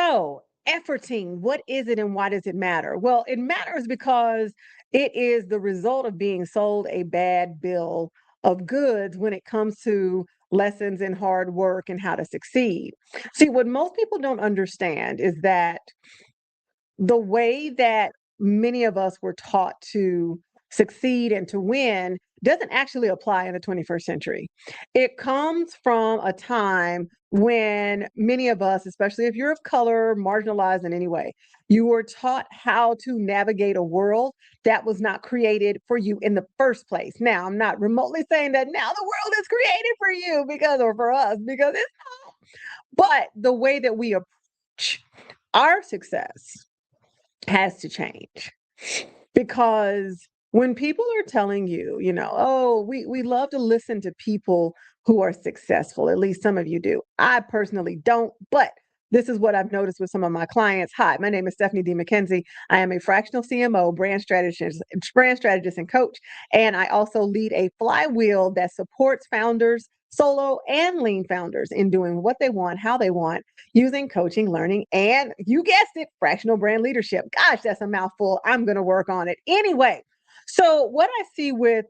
So, efforting, what is it and why does it matter? Well, it matters because it is the result of being sold a bad bill of goods when it comes to lessons in hard work and how to succeed. See, what most people don't understand is that the way that many of us were taught to succeed and to win doesn't actually apply in the 21st century. It comes from a time when many of us, especially if you're of color, marginalized in any way, you were taught how to navigate a world that was not created for you in the first place. Now, I'm not remotely saying that now the world is created for you because, or for us, because it's not. But the way that we approach our success has to change because when people are telling you, oh, we love to listen to people who are successful. At least some of you do. I personally don't, but this is what I've noticed with some of my clients. Hi, my name is Stephanie D. McKenzie. I am a fractional CMO, brand strategist and coach. And I also lead a flywheel that supports founders, solo and lean founders in doing what they want, how they want, using coaching, learning, and you guessed it, fractional brand leadership. Gosh, that's a mouthful. I'm going to work on it. Anyway, so what I see with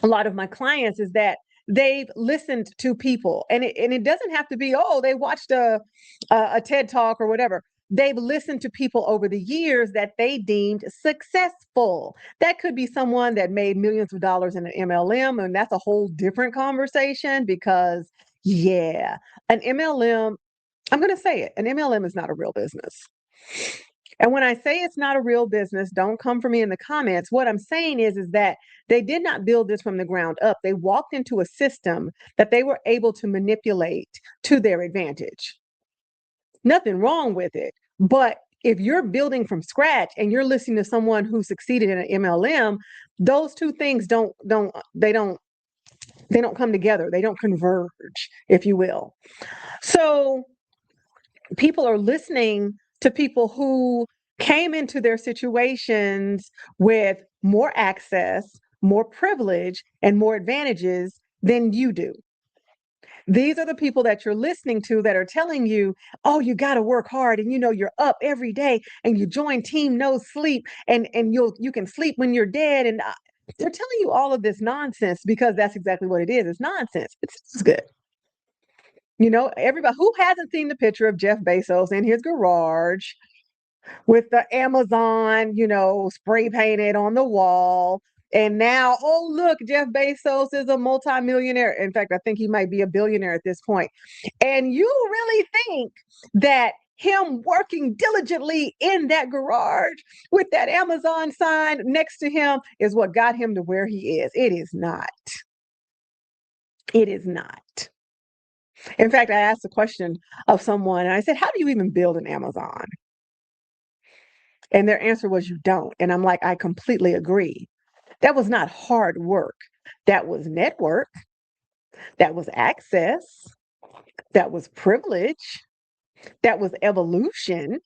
a lot of my clients is that they've listened to people, and it doesn't have to be, oh, they watched a TED talk or whatever. They've listened to people over the years that they deemed successful. That could be someone that made millions of dollars in an MLM, and that's a whole different conversation because, yeah, an MLM, I'm going to say it, an MLM is not a real business. And when I say it's not a real business, don't come for me in the comments. What I'm saying is that they did not build this from the ground up. They walked into a system that they were able to manipulate to their advantage. Nothing wrong with it. But if you're building from scratch and you're listening to someone who succeeded in an MLM, those two things don't come together. They don't converge, if you will. So people are listening to people who came into their situations with more access, more privilege, and more advantages than you do. These are the people that you're listening to that are telling you, oh, you got to work hard and you're up every day and you join team no sleep and you can sleep when you're dead. And they're telling you all of this nonsense because that's exactly what it is. It's nonsense. It's good. Everybody who hasn't seen the picture of Jeff Bezos in his garage with the Amazon, spray painted on the wall. And now, oh, look, Jeff Bezos is a multimillionaire. In fact, I think he might be a billionaire at this point. And you really think that him working diligently in that garage with that Amazon sign next to him is what got him to where he is. It is not. It is not. In fact, I asked a question of someone and I said, how do you even build an Amazon? And their answer was, you don't. And I'm like, I completely agree. That was not hard work. That was network. That was access. That was privilege. That was evolution.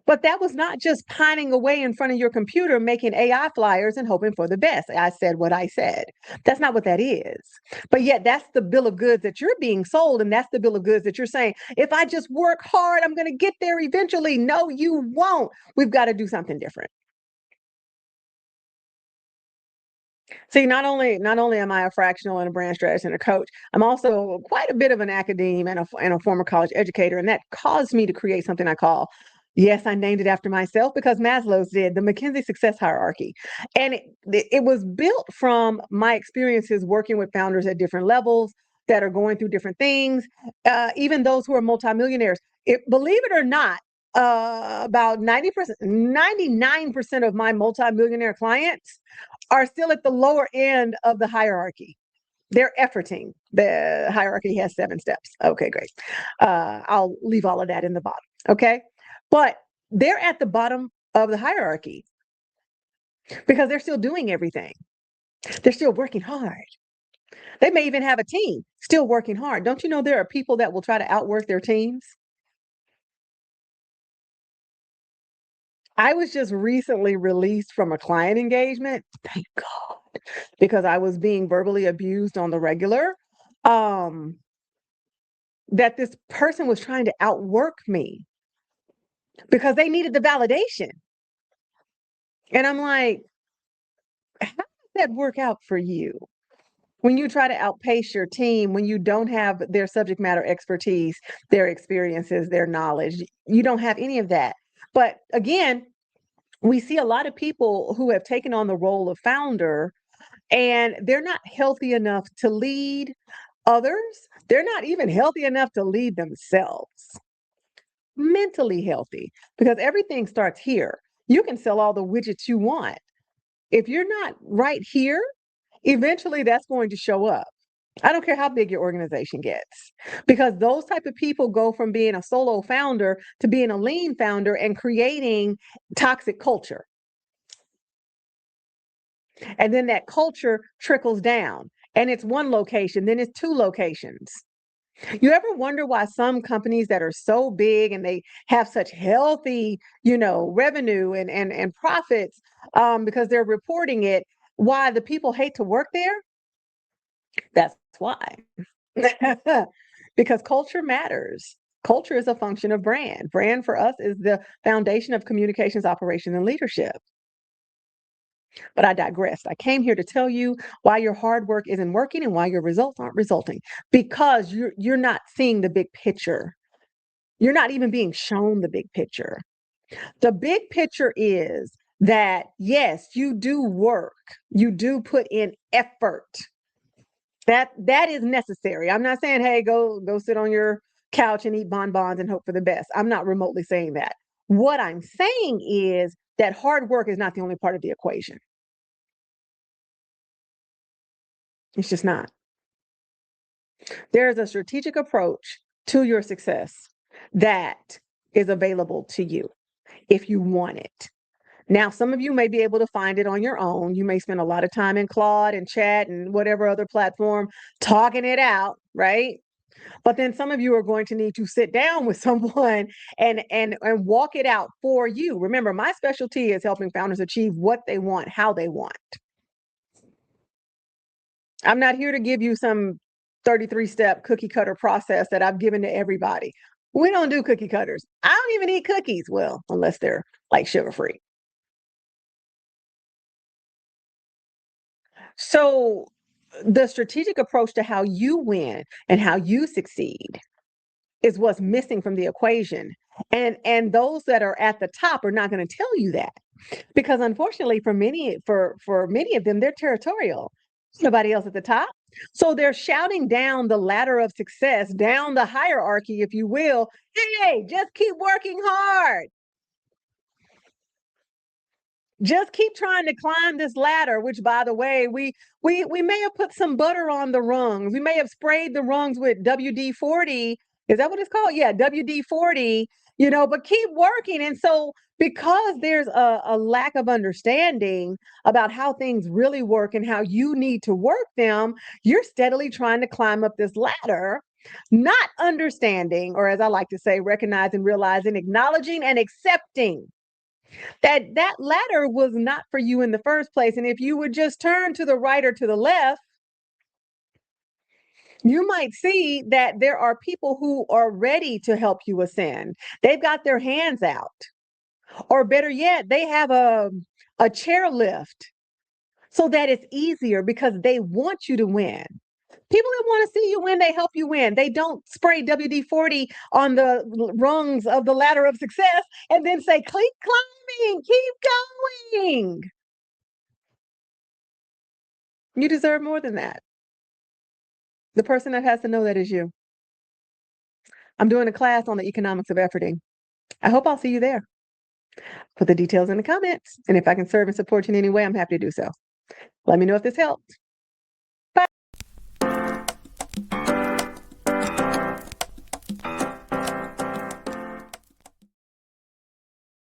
But that was not just pining away in front of your computer, making AI flyers and hoping for the best. I said what I said. That's not what that is. But yet that's the bill of goods that you're being sold. And that's the bill of goods that you're saying, if I just work hard, I'm going to get there eventually. No, you won't. We've got to do something different. See, not only am I a fractional and a brand strategist and a coach, I'm also quite a bit of an academe and a former college educator, and that caused me to create something I call, yes, I named it after myself because Maslow's did, the McKenzie Success Hierarchy, and it was built from my experiences working with founders at different levels that are going through different things, even those who are multimillionaires. Believe it or not, about 90%, 99% of my multimillionaire clients are still at the lower end of the hierarchy. They're efforting. The hierarchy has 7 steps. Okay, great. I'll leave all of that in the bottom. Okay. But they're at the bottom of the hierarchy because they're still doing everything. They're still working hard. They may even have a team still working hard. Don't you know there are people that will try to outwork their teams? I was just recently released from a client engagement. Thank God, because I was being verbally abused on the regular. Um, that this person was trying to outwork me because they needed the validation. And I'm like, how does that work out for you? When you try to outpace your team, when you don't have their subject matter expertise, their experiences, their knowledge, you don't have any of that. But again, we see a lot of people who have taken on the role of founder and they're not healthy enough to lead others. They're not even healthy enough to lead themselves, mentally healthy, because everything starts here. You can sell all the widgets you want. If you're not right here, eventually that's going to show up. I don't care how big your organization gets, because those type of people go from being a solo founder to being a lean founder and creating toxic culture. And then that culture trickles down and it's one location, then it's two locations. You ever wonder why some companies that are so big and they have such healthy, revenue and profits, because they're reporting it, why the people hate to work there? That's why. Because culture matters. Culture is a function of brand. Brand for us is the foundation of communications, operations, and leadership. But I digressed. I came here to tell you why your hard work isn't working and why your results aren't resulting, because you're not seeing the big picture. You're not even being shown the big picture. The big picture is that yes, you do work. You do put in effort. That is necessary. I'm not saying, hey, go sit on your couch and eat bonbons and hope for the best. I'm not remotely saying that. What I'm saying is that hard work is not the only part of the equation. It's just not. There's a strategic approach to your success that is available to you if you want it. Now, some of you may be able to find it on your own. You may spend a lot of time in Claude and chat and whatever other platform talking it out, right? But then some of you are going to need to sit down with someone and walk it out for you. Remember, my specialty is helping founders achieve what they want, how they want. I'm not here to give you some 33-step cookie cutter process that I've given to everybody. We don't do cookie cutters. I don't even eat cookies. Well, unless they're like sugar free. So the strategic approach to how you win and how you succeed is what's missing from the equation. And those that are at the top are not going to tell you that, because unfortunately for many of them, they're territorial. Nobody else at the top. So they're shouting down the ladder of success, down the hierarchy, if you will. Hey, just keep working hard. Just keep trying to climb this ladder, which by the way, we may have put some butter on the rungs. We may have sprayed the rungs with WD-40. Is that what it's called? Yeah, WD-40, but keep working. And so because there's a lack of understanding about how things really work and how you need to work them, you're steadily trying to climb up this ladder, not understanding, or as I like to say, recognizing, realizing, acknowledging, and accepting that ladder was not for you in the first place. And if you would just turn to the right or to the left, you might see that there are people who are ready to help you ascend. They've got their hands out. Or better yet, they have a chair lift so that it's easier because they want you to win. People that want to see you win, they help you win. They don't spray WD-40 on the rungs of the ladder of success and then say, keep climbing, keep going. You deserve more than that. The person that has to know that is you. I'm doing a class on the economics of efforting. I hope I'll see you there. Put the details in the comments. And if I can serve and support you in any way, I'm happy to do so. Let me know if this helped.